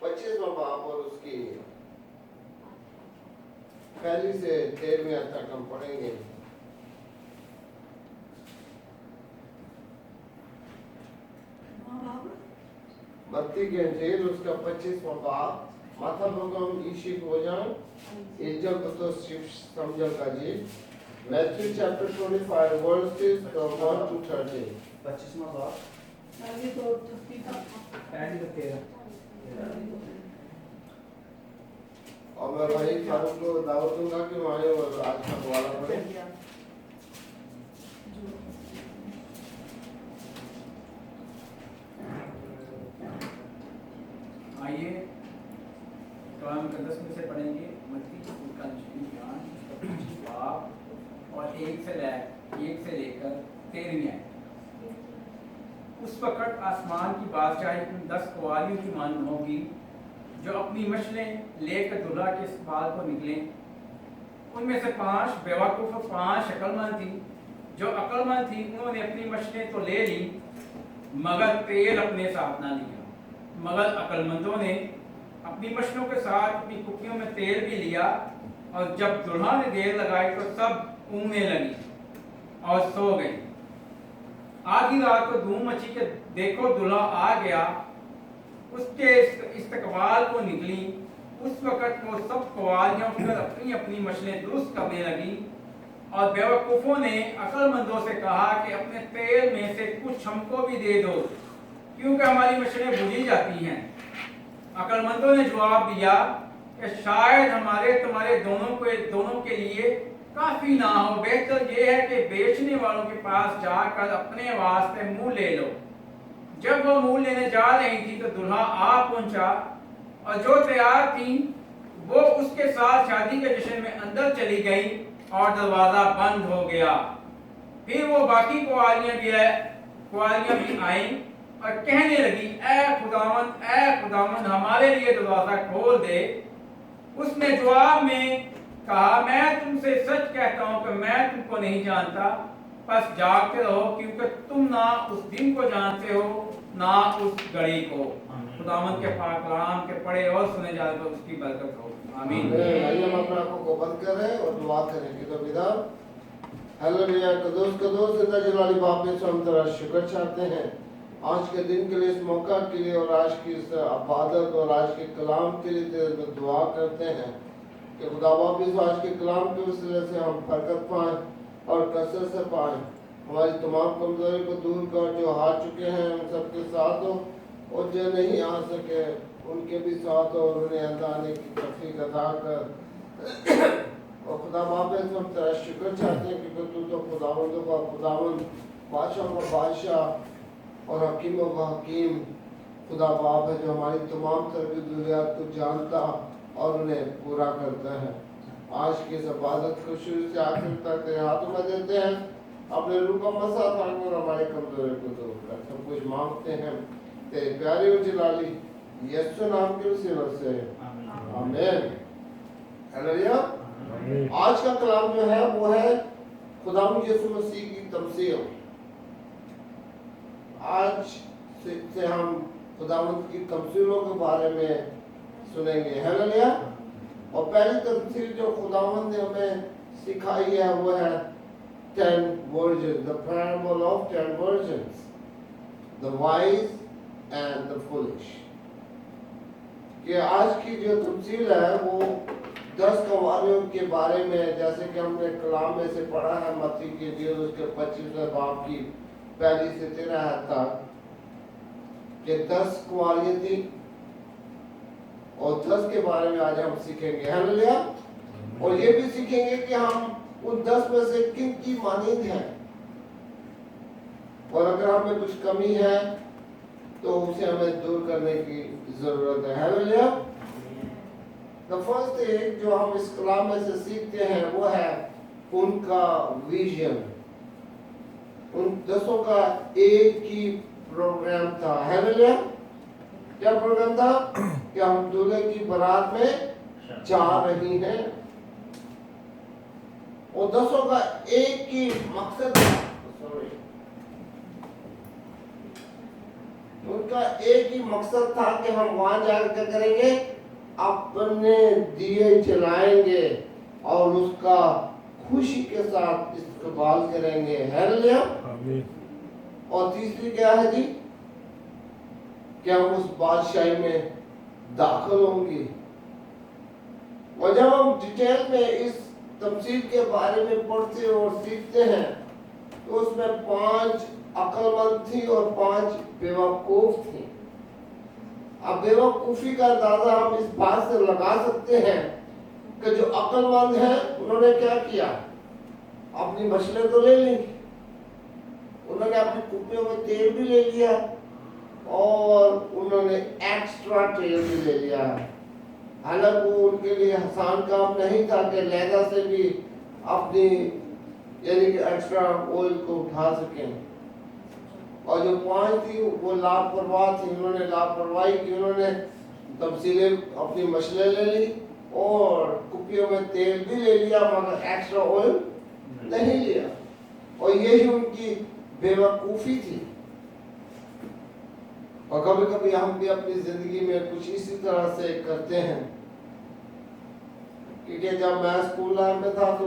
25वां बाब और उसकी पहली से 13वीं आयत तक हम पढ़ेंगे। मत्ती की इंजील उसका 25वां बाब माथा भगवान ईशी भोजन इज्जत तो शिव समझ का जी Matthew chapter 25 verses 1 to 13। 25वां बाब आगे तो 30 का पहली का 13। और मैं भाई फारूक को दावत दूंगा कि वहाँ और आज का हवाला पढ़े। आइए कलाम मुकद्दस में से पढ़ेंगे मत्ती का इंजील बयान उसका 25 बाब और 1 से लेकर 13वीं आयत। उस वक्त आसमान की बादशाही उन 10 कुंवारियों की मानद होगी जो अपनी मशलें लेकर दुल्हा के इस्तकबाल को निकले। उनमें से 5 बेवकूफ़ और 5 अक्लमंद थी। जो अक्लमंद थी उन्होंने अपनी मशलें तो ले ली मगर तेल अपने साथ ना लिया। मगर अक्लमंदों ने अपनी मशलों के साथ अपनी कुप्पियों में तेल भी लिया और जब दुल्हा ने देर लगाई तो सब ऊँगने लगी और सो गई। आधी रात को धूम मची के देखो दुल्हा आ गया, उसके इस्तकबाल को निकली। उस वक्त वो सब कुंवारियां उठकर अपनी अपनी मशलें दुरुस्त करने लगी और बेवकूफ़ों ने अक्लमंदों से कहा कि अपने तेल में से कुछ हमको भी दे दो क्योंकि हमारी मशलें बुझी जाती हैं। अक्लमंदों ने जवाब दिया कि शायद हमारे तुम्हारे दोनों के लिए काफी ना हो, बेहतर यह है कि बेचने वालों के पास जाकर अपने वास्ते मुंह ले लो। जब वो मुंह लेने जा रही थी तो दुल्हा आ पहुंचा और जो तैयार थी वो उसके साथ शादी के जश्न में अंदर चली गई और दरवाजा बंद हो गया। फिर वो बाकी कुंवारियां भी आईं और कहने लगी, ए खुदावंद हमारे लिए दरवाजा खोल दे। उसने जवाब में कहा, मैं तुमसे सच कहता हूं कि मैं तुमको नहीं जानता, बस जागते रहो क्योंकि तुम ना उस दिन को जानते हो ना उस घड़ी को। खुदावंद के पाक कलाम के पढ़े और सुने जाने पर उसकी बरकत हो। आमीन। आइए हम अपने आंखों को बंद करें और दुआ करें कि तो विदा हालेलुया। कदोस जिंदा जलाली बाप में हम तेरा शुक्र चाहते हैं आज के दिन के लिए, इस मौका के लिए और आज की इस इबादत और आज के कलाम के लिए तेरे से दुआ करते हैं कि खुदा बाप इस आज के कलाम के वसीले से हम बरकत पाएं और कसरत से पाएं। हमारी तमाम कमजोरी को दूर कर, जो हार चुके हैं उन सबके साथ हो और जो नहीं आ सके उनके भी साथ हो और उन्हें अंदर आने की तौफीक अता कर। और खुदा बाप हम तेरा शुक्र चाहते हैं क्योंकि तू तो खुदावंदों का खुदावंद, बादशाह का बादशाह और हकीमों का हकीम खुदा बाप है जो हमारी तमाम तरह की ज़रूरियात को जानता और उन्हें पूरा करता है। आज की इस इबादत को शुरू से आखिर तक तेरे हाथों में देते हैं। अपने रूह का मसा और हमारे कमजोरी को दूर कर। सब कुछ मांगते हैं तेरे प्यारे और जलाली यीशु नाम के वसीले से, आमीन। हालेलुया। आज का कलाम जो है वो है खुदावंद यीशु मसीह की तमसील। आज से हम खुदावंद की तमसीलों के बारे में सुनेंगे। हालेलुया। और पहली तमसील जो खुदावंद ने हमें सिखाई है वो है 10 virgins, the parable of 10 virgins, the wise and the foolish। कि आज की जो तमसील है वो 10 कुंवारियों के बारे में, जैसे कि हमने कलाम में से पढ़ा है मत्ती की इंजील उसके 25वें बाब की पहली से 13 आयत तक कि 10 कुंवारियां थी और 10 के बारे में आज हम सीखेंगे। हालेलुया। और ये भी सीखेंगे कि हम उन 10 में से किन की मानींद है और अगर हमें कुछ कमी है तो उसे हमें दूर करने की जरूरत है। हालेलुया। The first thing जो हम इस कलाम में से सीखते हैं वो है उनका विजन। उन 10 का एक ही प्रोग्राम था। हालेलुया। क्या प्रोग्राम था? कि हम दूल्हे की बारात में जा रही हैं और 10 का एक ही मकसद था। उनका एक ही मकसद था कि हम वहां जाकर क्या करेंगे, अपने दिए जलाएंगे और उसका खुशी के साथ इस्तेमाल करेंगे। हालेलुया। और तीसरी क्या है जी, कि हम उस बादशाही में दाखिल होंगे। और जब हम डिटेल में इस तफसील के बारे में पढ़ते और सीखते हैं तो उसमें 5 अक्लमंद थी और 5 बेवकूफ थी। अब बेवकूफी का अंदाजा हम इस बात से लगा सकते हैं कि जो अक्लमंद है उन्होंने क्या किया, अपनी मछलियां तो ले ली, उन्होंने अपनी कुप्पियों में तेल भी ले लिया और उन्होंने एक्स्ट्रा तेल भी ले लिया। हालांकि वो उनके लिए आसान काम नहीं था कि लहदा से भी अपनी यानी कि एक्स्ट्रा ऑयल को उठा सकें। और जो 5 थी वो लापरवाह थी, उन्होंने लापरवाही की, उन्होंने तफसीलें अपनी मछलियां ले ली और कुप्पियों में तेल भी ले लिया मगर एक्स्ट्रा ऑयल नहीं लिया। और यही उनकी बेवकूफ़ी थी। और कभी कभी हम भी अपनी जिंदगी में कुछ इसी तरह से करते हैं। क्योंकि जब मैं स्कूल लाइफ में था तो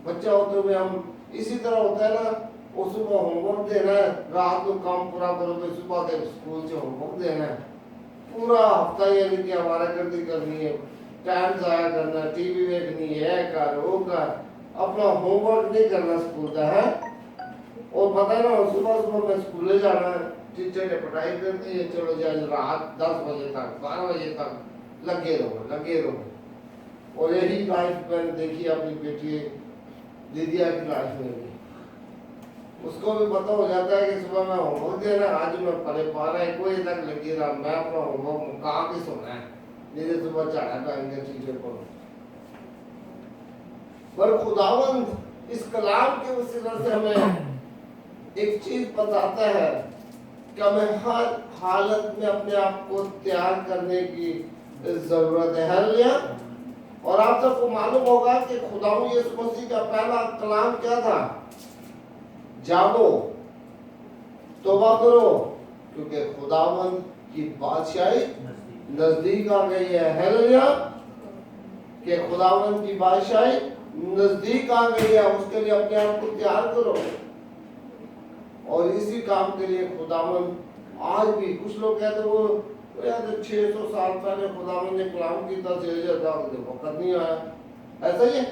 बच्चा होते हुए हम इसी तरह होता है ना, वो सुबह होमवर्क देना है, रात को काम पूरा करोगे, सुबह के स्कूल से होमवर्क देना है, पूरा हफ्ता यानी कि आवारागर्दी करनी है, टाइम जाया करना, टीवी देखनी है, कर वो कर, अपना होमवर्क नहीं करना स्कूल का है। और पता है ना, सुबह सुबह में स्कूल जाना है, टीचर ने पढ़ाई करती है, चलो जी आज रात 10 बजे तक 12 बजे तक लगे रहो। और यही लाइफ मैंने देखी अपनी बेटी दीदिया की लाइफ में भी। उसको भी पता हो जाता है कि सुबह में होमवर्क देना, आज मैं पढ़े 12-1 बजे तक लगी रहा, मैं अपना होमवर्क मुका के सोना है, नहीं सुबह चढ़ा पाएंगे टीचर को। पर खुदावंद इस कलाम के वसीला से हमें एक चीज बताता है कि हमें हर हालत में अपने आप को तैयार करने की जरूरत है। हालेलुया। और आप सबको मालूम होगा कि खुदावंद यीशु मसीह का पहला कलाम क्या था, जागो, तौबा करो, क्योंकि खुदावंद की बादशाही नजदीक आ गई है। हालेलुया। कि खुदावंद की बादशाही नजदीक आ गई है, उसके लिए अपने आप को तैयार करो। और इसी काम के लिए खुदावंद आज भी, कुछ लोग कहते वो यार 600 साल पहले खुदावंद ने कलाम की था, वक्त नहीं आया, ऐसा ही है।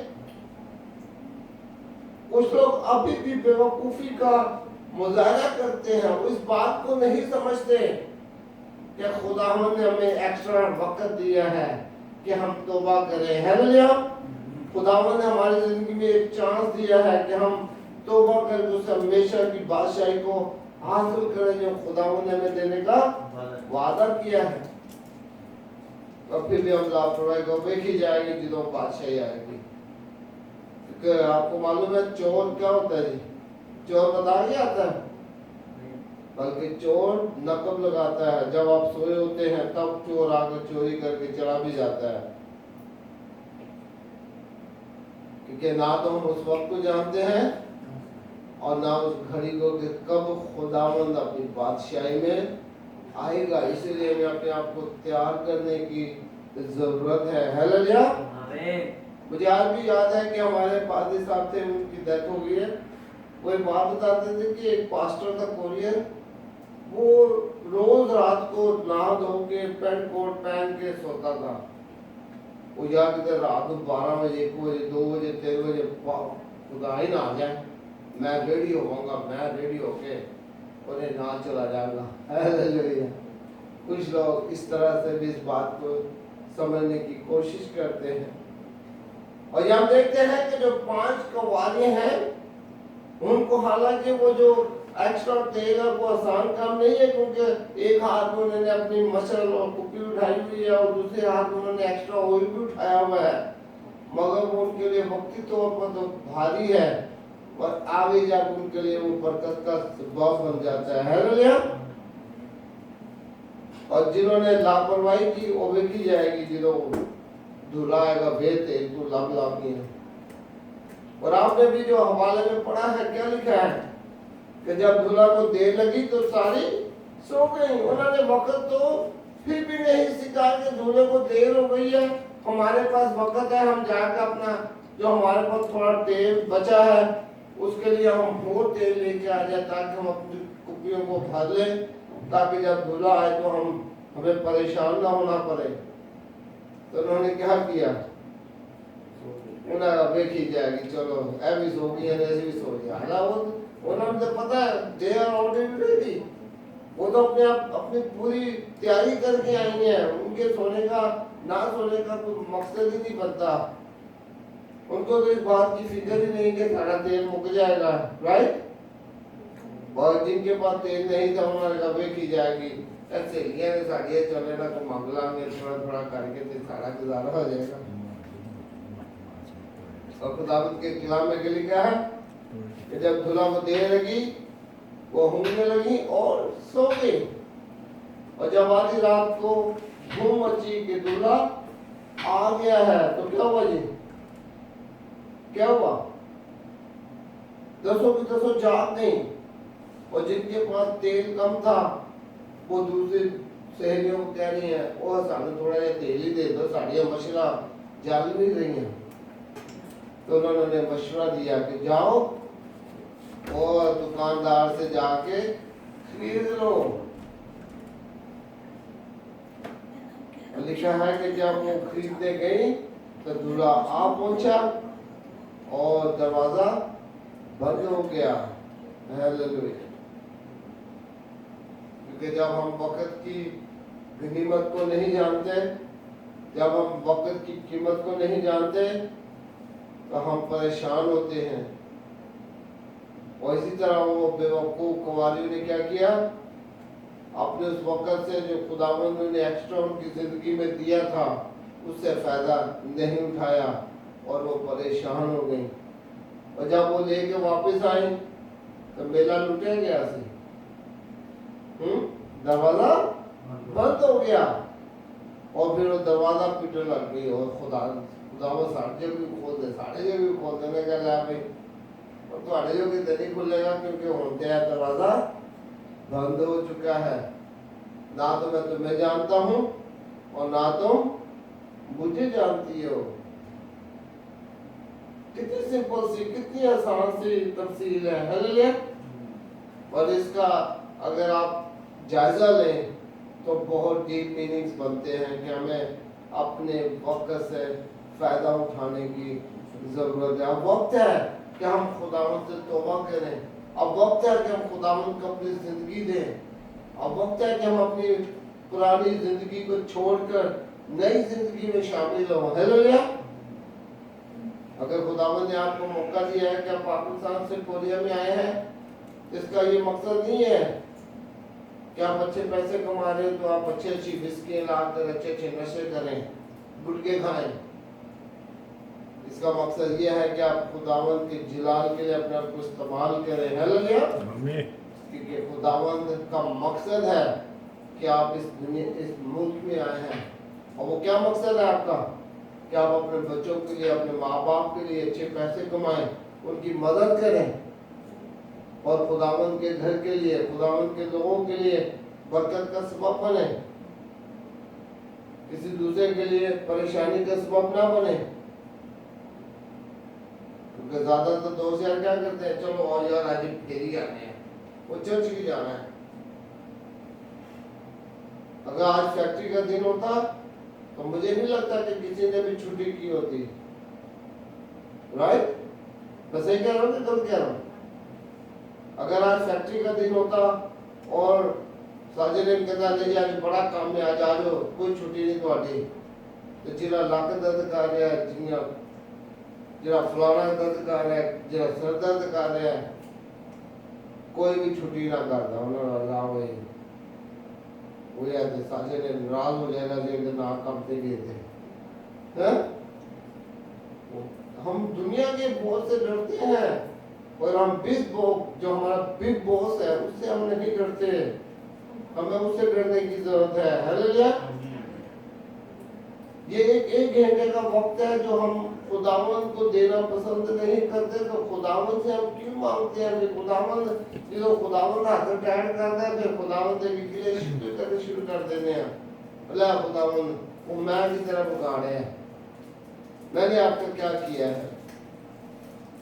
कुछ लोग अभी भी बेवकूफी का मुजाहरा करते हैं, वो इस बात को नहीं समझते कि खुदावंद ने हमें एक्स्ट्रा वक्त दिया है कि हम तौबा करें। हालेलुया। खुदावंद ने हमारी जिंदगी में एक चांस दिया है कि हम तौबा करके उस हमेशा की बादशाही को हासिल करें जो खुदावंद ने हमें देने का वादा किया है। और फिर भी हम लापरवाही को देखी जाएगी जिਦੋਂ बादशाही आएगी। कि आपको मालूम है चोर क्या होता है जी, चोर बता के आता है, बल्कि चोर नकब लगाता है। जब आप सोए होते हैं तब चोर आकर चोरी करके चला भी जाता है, क्योंकि ना तो हम उस वक्त को जानते हैं और ना उस घड़ी को कि कब खुदावंद अपनी बादशाही में आएगा। इसलिए हमें अपने आप को तैयार करने की जरूरत है। हालेलुया। मुझे आज भी याद है कि हमारे पादरी साहब थे, उनकी डेथ हो गई है। वो एक बात बताते थे कि एक पास्टर था कोरियन, वो रोज रात को नहा धो के पेंट कोट पहन के सोता था। वो याद कि रात को 12 बजे 1 बजे 2 बजे 3 बजे खुदा ही ना आ जाए, मैं रेडी होऊंगा, मैं रेडी होके उन्हें ना चला जाऊंगा। हालेलुया। कुछ लोग इस तरह से भी इस बात को समझने की कोशिश करते हैं। और यहाँ देखते हैं कि जो 5 कव्वाली हैं उनको, हालांकि वो जो एक्स्ट्रा तेल है वो आसान काम नहीं है, क्योंकि एक हाथ में उन्होंने अपनी मसल और कुप्पी उठाई हुई है और दूसरे हाथ में उन्होंने एक्स्ट्रा ऑयल भी उठाया हुआ है, मगर वो उनके लिए वक्ती तौर पर तो भारी है और आगे जाकर उनके लिए वो बरकत का सबब बन जाता है। हालेलुया। और जिन्होंने लापरवाही की वो देखी जाएगी, जिन्होंने धुलाएगा बेतेल तो लाभ नहीं है। और आपने भी जो हवाले में पढ़ा है क्या लिखा है कि जब धुला को देर लगी तो सारी सो गई। उन्होंने वक्त तो फिर भी नहीं सिखा कि दूल्हे को देर हो गई है, हमारे पास वक्त है, हम जाकर अपना जो हमारे पास थोड़ा तेल बचा है उसके लिए हम और तेल लेके आ जाए ताकि हम अपनी कुप्पियों को भर लें, ताकि जब दूल्हा आए तो हमें परेशान ना होना पड़े। तो उन्होंने क्या किया, उन्हें देखी जाएगी, चलो ऐसी सो गई है, ऐसी भी सो गई। हालांकि उन्होंने तो पता है दे आर ऑलरेडी रेडी, वो तो अपनी पूरी तैयारी करके आई हैं, उनके सोने का ना सोने का कोई मकसद ही नहीं बनता, उनको तो इस बात की फिक्र ही नहीं कि सारा तेल मुक जाएगा, राइट। और जिनके पास तेल नहीं था उन्होंने कहा की जाएगी ऐसे लिए ने साड़ियाँ चले ना तो मामला में थोड़ा थोड़ा करके तो सारा गुजारा हो जाएगा। और खुदावंद के कलाम में के लिए क्या है कि जब दूल्हा को देर लगी वो घूमने लगी और सो गई। और जब आधी रात को धूम मची कि दूल्हा आ गया है तो क्या हुआ जी, क्या हुआ, दसों की दसों जाग गई। और जिनके पास तेल कम था वो दूसरी सहेलियों को कह रही है वो सामने थोड़ा सा तेल ही दे दो, साड़ियाँ मशरा जल नहीं रही हैं। तो उन्होंने मशवरा दिया कि जाओ और दुकानदार से जाके खरीद लो। लिखा है कि जब वो खरीदने गई तो दूल्हा आ पहुंचा और दरवाजा बंद हो गया। हालेलुया। क्योंकि जब हम वक्त की गनीमत को नहीं जानते, जब हम वक्त की कीमत को नहीं जानते तो हम परेशान होते हैं। और इसी तरह वो बेवकूफ कुंवारियों ने क्या किया, अपने उस वक्त से जो खुदावंद ने एक्स्ट्रा उनकी जिंदगी में दिया था उससे फायदा नहीं उठाया और वो परेशान हो गई। और जब वो लेके वापस आई तो मेला लुटे गया से दरवाजा बंद हो गया और फिर वो दरवाजा पीटने लग गई और खुदावंद साढ़े भी खोल दे, साढ़े भी खोल देने का ला भाई और तो जो कि नहीं खुलेगा क्योंकि होते हैं दरवाजा बंद हो चुका है। ना तो मैं तुम्हें जानता हूँ और ना तुम मुझे जानती हो। कितनी सिंपल सी, कितनी आसान सी तफसील है। हालेलुया। और इसका अगर आप जायजा लें तो बहुत डीप मीनिंग्स बनते हैं कि हमें अपने वक्त से फायदा उठाने की जरूरत है। अब वक्त है कि हम खुदावंद से तौबा करें, अब वक्त है कि हम खुदावंद को अपनी जिंदगी दें, अब वक्त है कि हम अपनी पुरानी जिंदगी को छोड़कर नई जिंदगी में शामिल हो। हालेलुया। अगर खुदावंद ने आपको मौका दिया है कि आप पाकिस्तान से कोरिया में आए हैं, इसका ये मकसद नहीं है कि आप अच्छे पैसे कमा रहे हो तो आप अच्छी अच्छी विस्की लाकर अच्छे अच्छे नशे करें, गुटके खाएं। इसका मकसद ये है कि आप खुदावंद के जिलाल के लिए अपने आप को इस्तेमाल करें। हालेलुया। क्योंकि खुदावंद का मकसद है कि आप इस मुल्क में आए हैं। और वो क्या मकसद है आपका कि आप अपने बच्चों के लिए, अपने माँ बाप के लिए अच्छे पैसे कमाएं, उनकी मदद करें और खुदावंद के घर के लिए, खुदावंद के लोगों के लिए बरकत का सबब बने, किसी दूसरे के लिए परेशानी का सबब ना बने। क्योंकि ज्यादातर दोस्त यार क्या करते हैं, चलो और यार आज फेरी आने हैं, वो चर्च भी जाना है। अगर आज फैक्ट्री का दिन होता तो मुझे नहीं लगता कि किसी ने भी छुट्टी की होती, राइट। मैं सही कह रहा हूँ कि गलत कह रहा हूँ? अगर आज फैक्ट्री का दिन होता और साजिद कहता नहीं आज बड़ा काम है, आज आ जाओ, कोई छुट्टी नहीं तुम्हारी, तो जिला लाख दर्द कर रहा है, जिला फलाना दर्द कर रहा है, जिला सर दर्द कर रहा है, कोई भी छुट्टी ना करता। उन्होंने अल्लाह भाई वो यार साजिद नाराज हो जाएगा जो ना काम से गए थे। हम दुनिया के बहुत से डरते हैं और हम जो हमारा बिग बॉस है उससे हम नहीं डरते, हमें उससे डरने की जरूरत है। हालेलुया। ये एक घंटे का वक्त है जो हम खुदावंद को देना पसंद नहीं करते, तो खुदावंद से हम क्यों मांगते हैं? फिर खुदावंद जो खुदावंद हाथ टाइट करता है, फिर खुदावंद के लिए शुरू कर देने हैं। बोला खुदावंद वो मैं की तरह बिगाड़े हैं, मैंने आपको क्या किया है?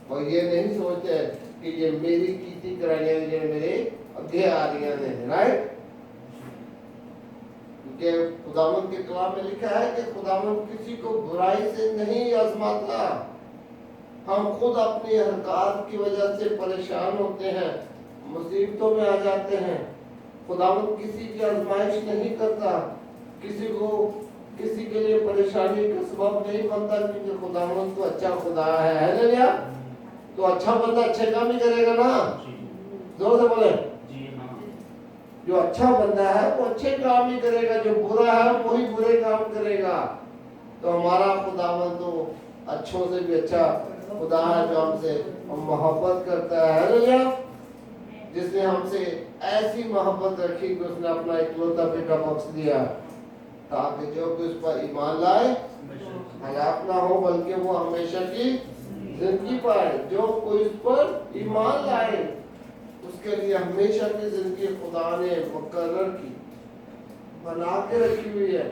और ये नहीं सोचते कि ये मेरी कीती कराइयां जो मेरे अगे आ रही हैं, राइट? क्योंकि खुदावंद के कलाम में लिखा है कि खुदावंद किसी को बुराई से नहीं आजमाता। हम खुद अपनी हरकत की वजह से परेशान होते हैं, मुसीबतों में आ जाते हैं। खुदावंद किसी की आजमाइश नहीं करता, किसी को किसी के लिए परेशानी का सबब नहीं बनता, क्योंकि खुदावंद तो अच्छा खुदा है। हालेलुया। तो अच्छा बंदा अच्छे काम ही करेगा ना, जोर से बोले। जो अच्छा बंदा है वो अच्छे काम ही करेगा, जो बुरा है वही बुरे काम करेगा। तो हमारा खुदावंद तो अच्छों से भी अच्छा खुदा है, जो हमसे मोहब्बत करता है। हालेलुया। जिसने हमसे ऐसी मोहब्बत रखी कि उसने अपना इकलौता बेटा बख्श दिया, ताकि जो भी उस पर ईमान लाए हलाक ना हो, बल्कि वो हमेशा की जिंदगी पाए। जो कोई उस पर ईमान लाए उसके लिए हमेशा की जिंदगी खुदा ने मुकर्रर की, बना के रखी हुई है,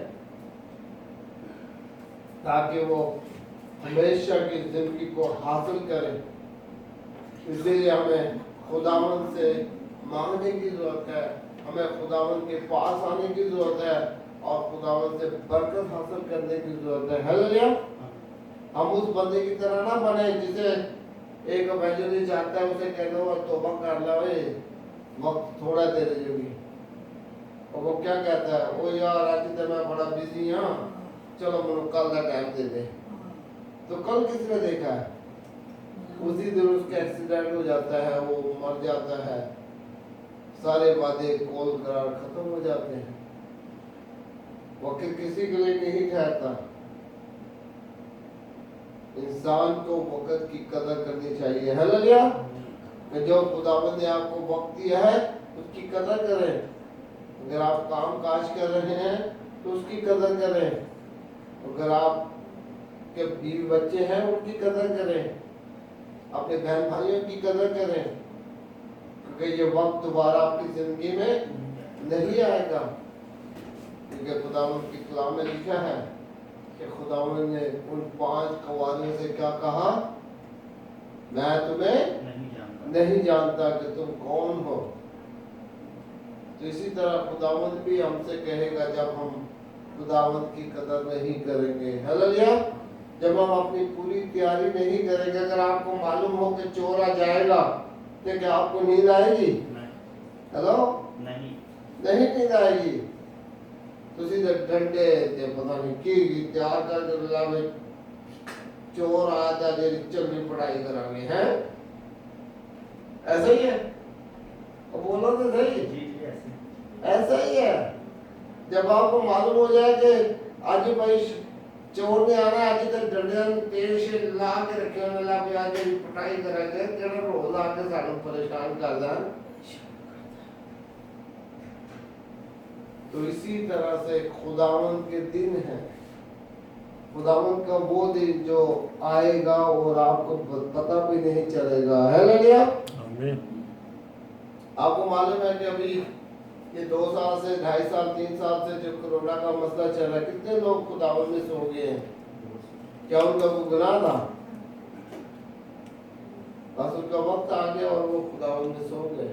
ताकि वो हमेशा की जिंदगी को हासिल करे। इसलिए हमें खुदावंद से मांगने की जरूरत है, हमें खुदावंद के पास आने की जरूरत है और खुदावंद से बरकत हासिल करने की जरूरत है। हालेलुया। हम उस बंदे की तरह ना बने जिसे एक इवेंजलिस्ट जाता है, उसे कहते हो तौबा कर लो, वक्त थोड़ा दे रही, और वो क्या कहता है, ओ यार आज तो मैं बड़ा बिजी हाँ, चलो मुझे कल का टाइम दे दे। तो कल किसने देखा है? उसी दिन उसका एक्सीडेंट हो जाता है, वो मर जाता है, सारे वादे कॉल करार खत्म हो जाते हैं। वक्त किसी के लिए नहीं ठहरता। इंसान को वक्त की कदर करनी चाहिए। हालेलुया। जो खुदावंद ने आपको वक्त दिया है उसकी कदर करें। अगर आप काम काज कर रहे हैं तो उसकी कदर करें। अगर आप के बीवी बच्चे हैं उनकी कदर करें, अपने बहन भाइयों की कदर करें, क्योंकि ये वक्त दोबारा आपकी जिंदगी में नहीं आएगा। क्योंकि खुदावंद की कलाम में लिखा है कि खुदावंद ने उन 5 कवारियों से क्या कहा, मैं तुम्हें नहीं जानता कि तुम कौन हो। तो इसी तरह खुदावंद भी हमसे कहेगा जब हम खुदावंद की कदर नहीं करेंगे। हालेलुया। जब हम अपनी पूरी तैयारी नहीं करेंगे, अगर आपको मालूम हो कि चोर आ जाएगा तो क्या आपको नींद आएगी? हेलो, नहीं नींद आएगी। तो सीधे डंडे दे पता नहीं की तैयार कर चोर आया था, चलनी पढ़ाई करांगे हैं, ऐसा ही है। तो बोलो तो सही, ऐसा ही है। जब आपको मालूम हो जाए कि आज भाई चोर ने आना, आज तक डंडे तेल से ला के रखे होने ला पे आज पढ़ाई करांगे, तेरा रोज आके सानू परेशान कर दें। तो इसी तरह से खुदावंद के दिन है, खुदावंद का वो दिन जो आएगा और आपको पता भी नहीं चलेगा। हालेलुया। आमीन। आपको मालूम है कि अभी ये 2 साल से 2.5 साल 3 साल से जो कोरोना का मसला चल रहा है, कितने लोग खुदावंद में सो गए हैं? क्या उनका वो गुनाह था? बस उनका वक्त आ गया और वो खुदावंद में सो गए।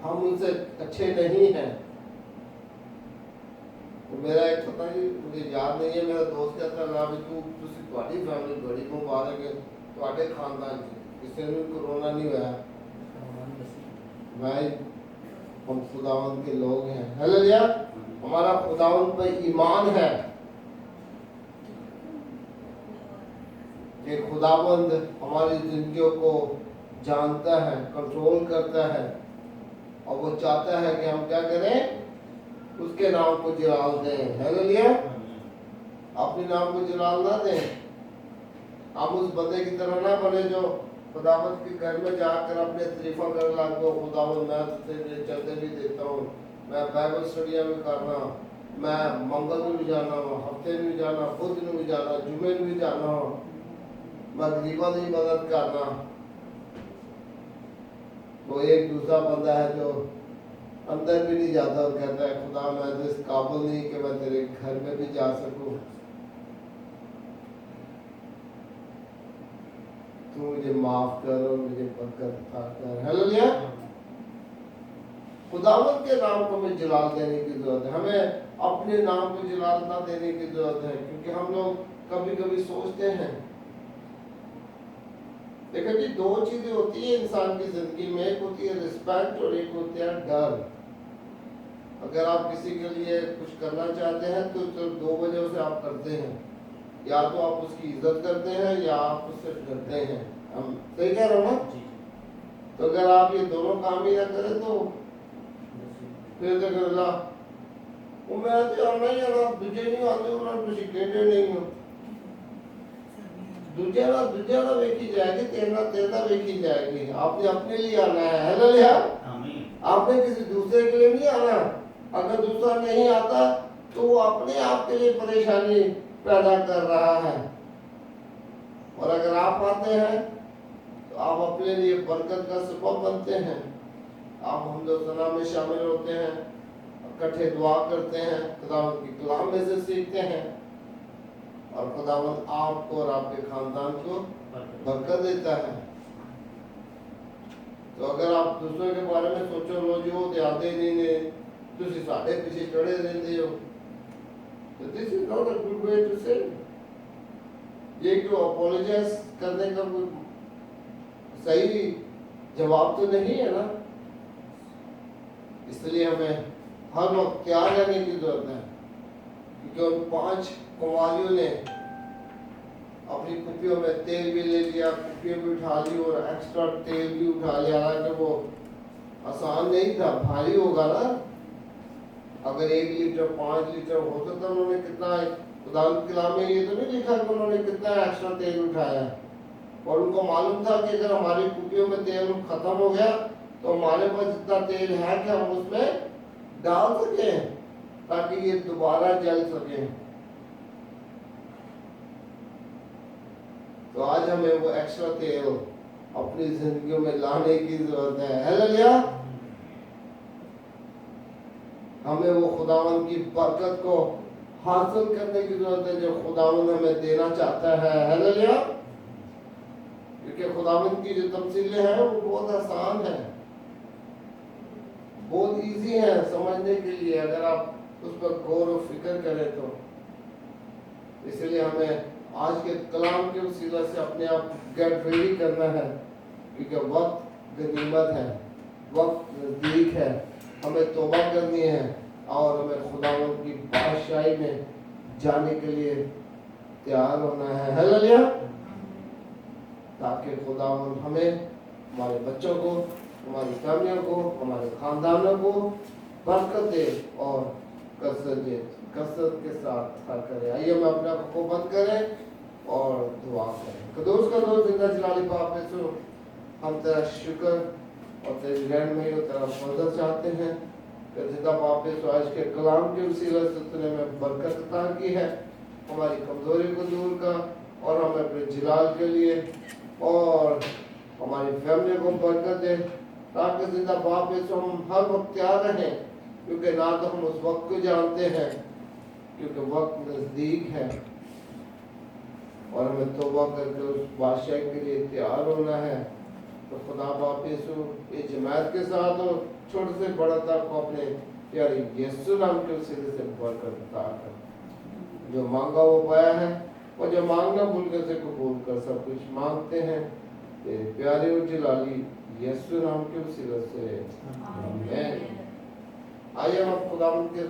हम उनसे अच्छे नहीं हैं। तो मेरा एक पता नहीं, मुझे याद नहीं है, मेरा दोस्त कहता है भी तुम्हारी फैमिली बड़ी मुबारक है, तुम्हारे खानदान किसी ने कोरोना नहीं हुआ। भाई हम खुदावंद के लोग हैं। हालेलुया। हमारा खुदावंद पे ईमान है कि खुदावंद हमारी जिंदगियों को जानता है, कंट्रोल करता है, और वो चाहता है कि हम क्या करें, उसके नाम को जलाल दें। हालेलुया। अपने नाम को जलाल ना दें। हम उस बंदे की तरह ना बने जो खुदावंद के घर में जाकर अपने तरीफा करने लग गए, खुदावंद मैं तुझे चलते भी देता हूँ, मैं बाइबल स्टडी में करना, मैं मंगल में भी जाना हो, हफ्ते में भी जाना, बुध में भी जाना, जुमे में भी जाना हो, मैं गरीबों की मदद करना। वो एक दूसरा बंदा है जो अंदर भी नहीं जाता और कहता है खुदा मैं तो इस काबिल नहीं कि मैं तेरे घर में भी जा सकूं, तू मुझे माफ कर और मुझे बरकत अता कर। हालेलुया। खुदावंद के नाम को हमें जलाल देने की जरूरत है, हमें अपने नाम को जलाल ना देने की जरूरत है, क्योंकि हम लोग कभी कभी सोचते हैं, देखो जी दो चीजें होती है इंसान की जिंदगी में, एक होती है रिस्पेक्ट और एक होती है डर। अगर आप किसी के लिए कुछ करना चाहते हैं तो सिर्फ दो वजह से आप करते हैं, या तो आप उसकी इज्जत करते हैं या आप उससे डरते हैं। हम सही कह रहे हो ना? तो अगर आप ये दोनों काम ही ना करें तो फिर तो कर ला वो मैं तो आना ही आना, दूजे नहीं आते उन्होंने कुछ कहते नहीं हो, दूजे ना वेखी जाएगी, तेरना वेखी जाएगी। आपने अपने लिए आना है। हालेलुया। आपने किसी दूसरे के लिए नहीं आना। अगर दूसरा नहीं आता तो वो अपने आप के लिए परेशानी पैदा कर रहा है, और अगर आप आते हैं तो आप अपने लिए बरकत का सबब बनते हैं। आप हमदोसना में शामिल होते हैं, इकट्ठे दुआ करते हैं, खुदावंद की कलाम में से सीखते हैं, और खुदावंद आपको और आपके खानदान को बरकत देता है। तो अगर आप दूसरों के बारे में सोचो लो जो यादें नहीं ने तुसी साढ़े पीछे चढ़े रहते हो, तो this is not a good way to say. ये क्यों अपोलोजाइज करने का कोई सही जवाब तो नहीं है ना। इसलिए हमें हर वक्त तैयार रहने की जरूरत है, क्योंकि उन 5 कुंवारियों ने अपनी कुपियों में तेल भी ले लिया, कुपियों भी उठा ली और एक्स्ट्रा तेल भी उठा लिया। हालांकि वो आसान नहीं था, भारी होगा ना। अगर 1 लीटर 5 लीटर होता तो उन्होंने कितना, खुदावंद की कलाम में ये तो नहीं लिखा कि उन्होंने कितना एक्स्ट्रा तेल उठाया, और उनको मालूम था कि अगर हमारी कुपियों में तेल खत्म हो गया तो हमारे पास जितना तेल है कि हम उसमें डाल सकें ताकि ये दोबारा जल सके। तो आज हमें वो एक्स्ट्रा तेल अपनी जिंदगी में लाने की जरूरत है। हालेलुया। हमें वो खुदावंद की बरकत को हासिल करने की जरूरत है जो खुदावंद हमें देना चाहता है। हालेलुया। क्योंकि खुदावंद की जो तमसीलें हैं वो बहुत आसान है, बहुत इजी है समझने के लिए, अगर आप उस पर गौर और फिक्र करें तो। इसलिए हमें आज के कलाम के वसीला से अपने आप गेट रेडी करना है, क्योंकि वक्त गनीमत है, वक्त नजदीक है। हमें तौबा करनी है और हमें खुदावंद की बादशाही में जाने के लिए तैयार होना है। हालेलुया। ताकि खुदावंद हमें, हमारे बच्चों को, हमारी फैमिलियों को, हमारे खानदानों को बरकत दे और कसरत के साथ करे। आइए हम अपने आप को बंद करें और दुआ करें। कदोस जिंदा जलाली बाप यीशु, हम तेरा शुक्र और तेरी रहमत और तेरा फजल चाहते हैं कि जिंदा बाप यीशु आज के कलाम के वसीले से तूने हमें बरकत अता की है, हमारी कमजोरी को दूर कर और हमें अपने जलाल के लिए और हमारी फैमिली को बरकत दे, ताकि जिंदा बाप यीशु हम हर वक्त तैयार रहें, क्योंकि ना तो हम उस वक्त को जानते हैं, क्योंकि वक्त नजदीक है और हमें तौबा करके उस बादशाह के लिए तैयार होना है। तो खुदा बाप यीशु ये जमात के साथ और छोटे से बड़ा तक को अपने प्यारे यीशु नाम के वसीले से बरकत अता कर। जो मांगा वो पाया है, और जो मांगना भूल कर से कबूल कर, सब कुछ मांगते हैं तेरे प्यारे और जलाली यीशु नाम के वसीले से। आमीन। आइए हम खुदा के